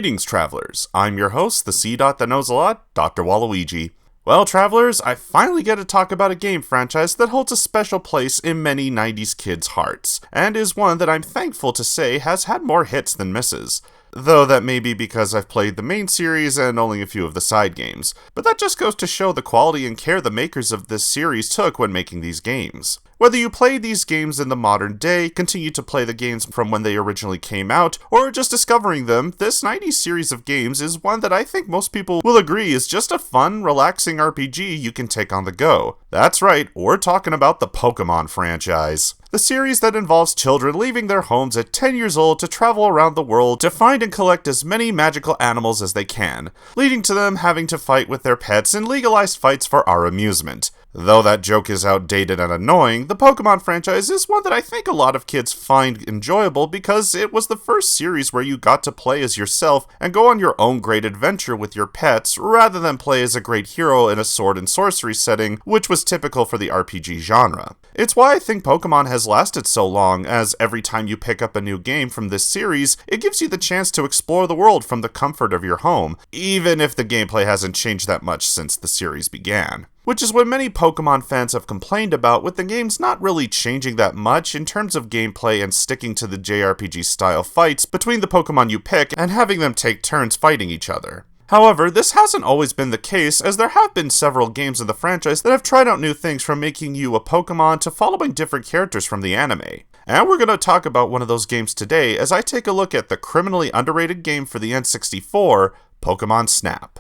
Greetings, travelers. I'm your host, the C-Dot that knows a lot, Dr. Waluigi. Well, travelers, I finally get to talk about a game franchise that holds a special place in many 90s kids' hearts, and is one that I'm thankful to say has had more hits than misses. Though that may be because I've played the main series and only a few of the side games, but that just goes to show the quality and care the makers of this series took when making these games. Whether you played these games in the modern day, continue to play the games from when they originally came out, or just discovering them, this 90s series of games is one that I think most people will agree is just a fun, relaxing RPG you can take on the go. That's right, we're talking about the Pokemon franchise. The series that involves children leaving their homes at 10 years old to travel around the world to find and collect as many magical animals as they can, leading to them having to fight with their pets in legalized fights for our amusement. Though that joke is outdated and annoying, the Pokemon franchise is one that I think a lot of kids find enjoyable because it was the first series where you got to play as yourself and go on your own great adventure with your pets, rather than play as a great hero in a sword and sorcery setting, which was typical for the RPG genre. It's why I think Pokemon has lasted so long, as every time you pick up a new game from this series, it gives you the chance to explore the world from the comfort of your home, even if the gameplay hasn't changed that much since the series began. Which is what many Pokemon fans have complained about, with the games not really changing that much in terms of gameplay and sticking to the JRPG style fights between the Pokemon you pick and having them take turns fighting each other. However, this hasn't always been the case, as there have been several games in the franchise that have tried out new things, from making you a Pokemon to following different characters from the anime. And we're going to talk about one of those games today as I take a look at the criminally underrated game for the N64, Pokemon Snap.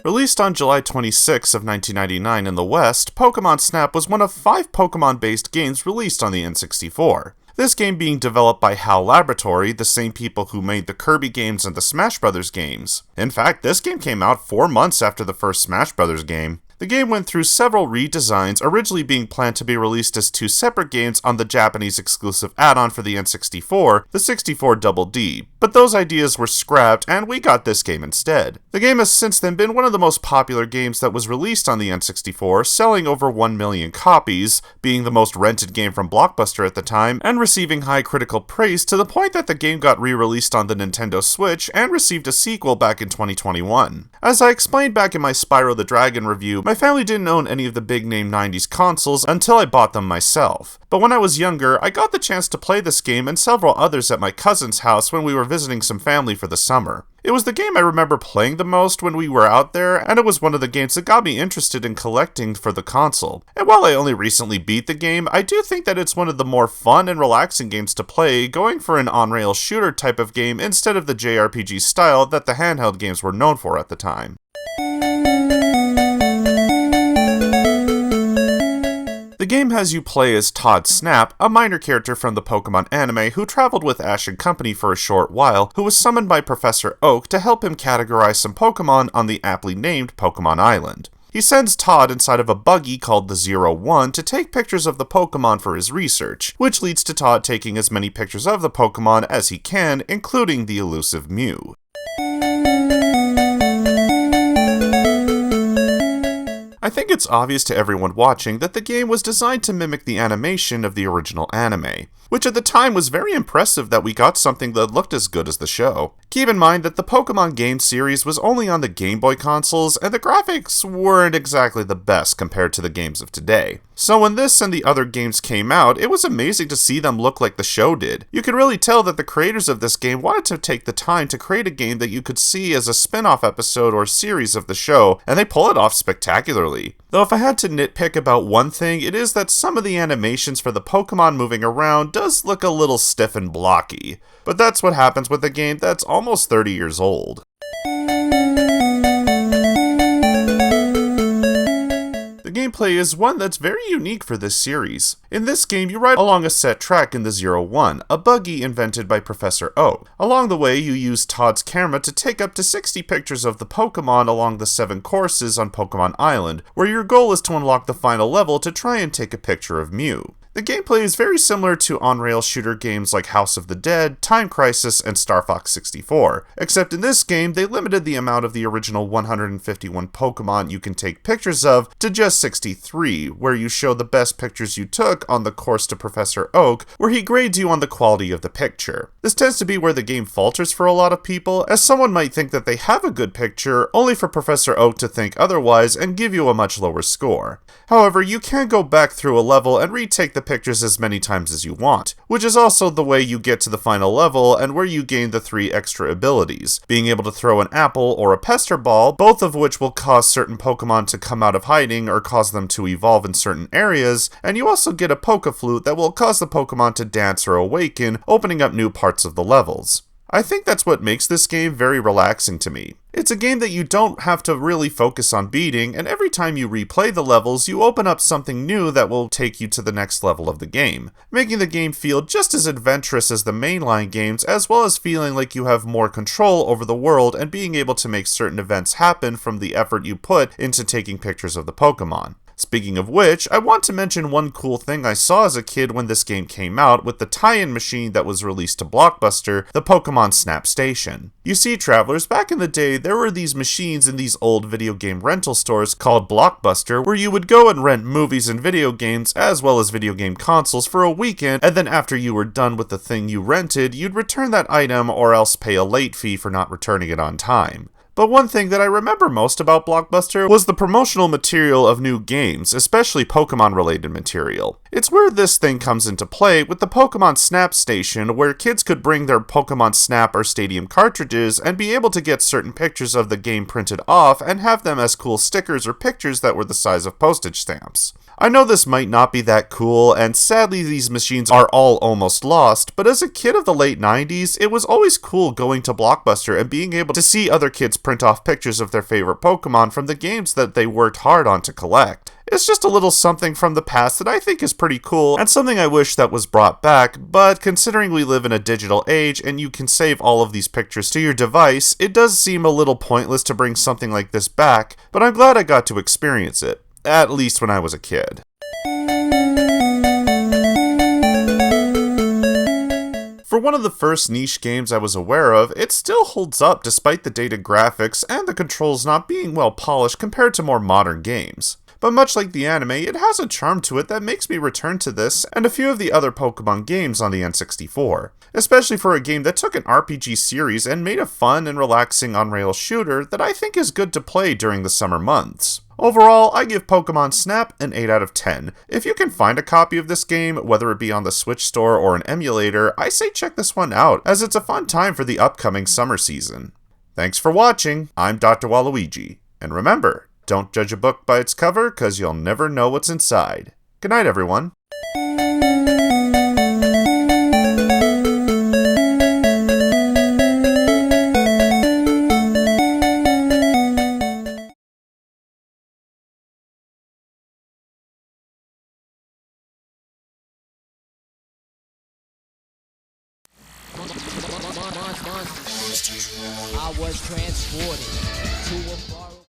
Released on July 26 of 1999 in the West, Pokemon Snap was one of 5 Pokemon-based games released on the N64. This game being developed by HAL Laboratory, the same people who made the Kirby games and the Smash Bros. Games. In fact, this game came out 4 months after the first Smash Bros. Game. The game went through several redesigns, originally being planned to be released as 2 separate games on the Japanese exclusive add-on for the N64, the 64 Double D, but those ideas were scrapped and we got this game instead. The game has since then been one of the most popular games that was released on the N64, selling over 1 million copies, being the most rented game from Blockbuster at the time, and receiving high critical praise to the point that the game got re-released on the Nintendo Switch and received a sequel back in 2021. As I explained back in my Spyro the Dragon review, my family didn't own any of the big-name 90s consoles until I bought them myself. But when I was younger, I got the chance to play this game and several others at my cousin's house when we were visiting some family for the summer. It was the game I remember playing the most when we were out there, and it was one of the games that got me interested in collecting for the console. And while I only recently beat the game, I do think that it's one of the more fun and relaxing games to play, going for an on-rail shooter type of game instead of the JRPG style that the handheld games were known for at the time. The game has you play as Todd Snap, a minor character from the Pokemon anime who traveled with Ash and company for a short while, who was summoned by Professor Oak to help him categorize some Pokemon on the aptly named Pokemon Island. He sends Todd inside of a buggy called the 01 to take pictures of the Pokemon for his research, which leads to Todd taking as many pictures of the Pokemon as he can, including the elusive Mew. I think it's obvious to everyone watching that the game was designed to mimic the animation of the original anime, which at the time was very impressive that we got something that looked as good as the show. Keep in mind that the Pokemon game series was only on the Game Boy consoles, and the graphics weren't exactly the best compared to the games of today. So when this and the other games came out, it was amazing to see them look like the show did. You could really tell that the creators of this game wanted to take the time to create a game that you could see as a spin-off episode or series of the show, and they pull it off spectacularly. Though if I had to nitpick about one thing, it is that some of the animations for the Pokemon moving around does look a little stiff and blocky. But that's what happens with a game that's almost 30 years old. The gameplay is one that's very unique for this series. In this game, you ride along a set track in the 01, a buggy invented by Professor Oak. Along the way, you use Todd's camera to take up to 60 pictures of the Pokemon along the 7 courses on Pokemon Island, where your goal is to unlock the final level to try and take a picture of Mew. The gameplay is very similar to on-rail shooter games like House of the Dead, Time Crisis, and Star Fox 64, except in this game they limited the amount of the original 151 Pokemon you can take pictures of to just 63, where you show the best pictures you took on the course to Professor Oak, where he grades you on the quality of the picture. This tends to be where the game falters for a lot of people, as someone might think that they have a good picture, only for Professor Oak to think otherwise and give you a much lower score. However, you can go back through a level and retake the pictures as many times as you want, which is also the way you get to the final level and where you gain the 3 extra abilities, being able to throw an apple or a pester ball, both of which will cause certain Pokemon to come out of hiding or cause them to evolve in certain areas, and you also get a Poke-Flute that will cause the Pokemon to dance or awaken, opening up new parts of the levels. I think that's what makes this game very relaxing to me. It's a game that you don't have to really focus on beating, and every time you replay the levels, you open up something new that will take you to the next level of the game, making the game feel just as adventurous as the mainline games, as well as feeling like you have more control over the world and being able to make certain events happen from the effort you put into taking pictures of the Pokemon. Speaking of which, I want to mention one cool thing I saw as a kid when this game came out with the tie-in machine that was released to Blockbuster, the Pokemon Snap Station. You see, travelers, back in the day, there were these machines in these old video game rental stores called Blockbuster, where you would go and rent movies and video games, as well as video game consoles for a weekend, and then after you were done with the thing you rented, you'd return that item or else pay a late fee for not returning it on time. But one thing that I remember most about Blockbuster was the promotional material of new games, especially Pokemon-related material. It's where this thing comes into play with the Pokemon Snap Station, where kids could bring their Pokemon Snap or Stadium cartridges and be able to get certain pictures of the game printed off and have them as cool stickers or pictures that were the size of postage stamps. I know this might not be that cool, and sadly these machines are all almost lost, but as a kid of the late 90s, it was always cool going to Blockbuster and being able to see other kids print off pictures of their favorite Pokemon from the games that they worked hard on to collect. It's just a little something from the past that I think is pretty cool, and something I wish that was brought back, but considering we live in a digital age and you can save all of these pictures to your device, it does seem a little pointless to bring something like this back, but I'm glad I got to experience it. At least when I was a kid. For one of the first niche games I was aware of, it still holds up despite the dated graphics and the controls not being well polished compared to more modern games. But much like the anime, it has a charm to it that makes me return to this and a few of the other Pokemon games on the N64. Especially for a game that took an RPG series and made a fun and relaxing on-rail shooter that I think is good to play during the summer months. Overall, I give Pokemon Snap an 8 out of 10. If you can find a copy of this game, whether it be on the Switch store or an emulator, I say check this one out, as it's a fun time for the upcoming summer season. Thanks for watching, I'm Dr. Waluigi, and remember, don't judge a book by its cover, cause you'll never know what's inside. Good night, everyone. I was transported to a far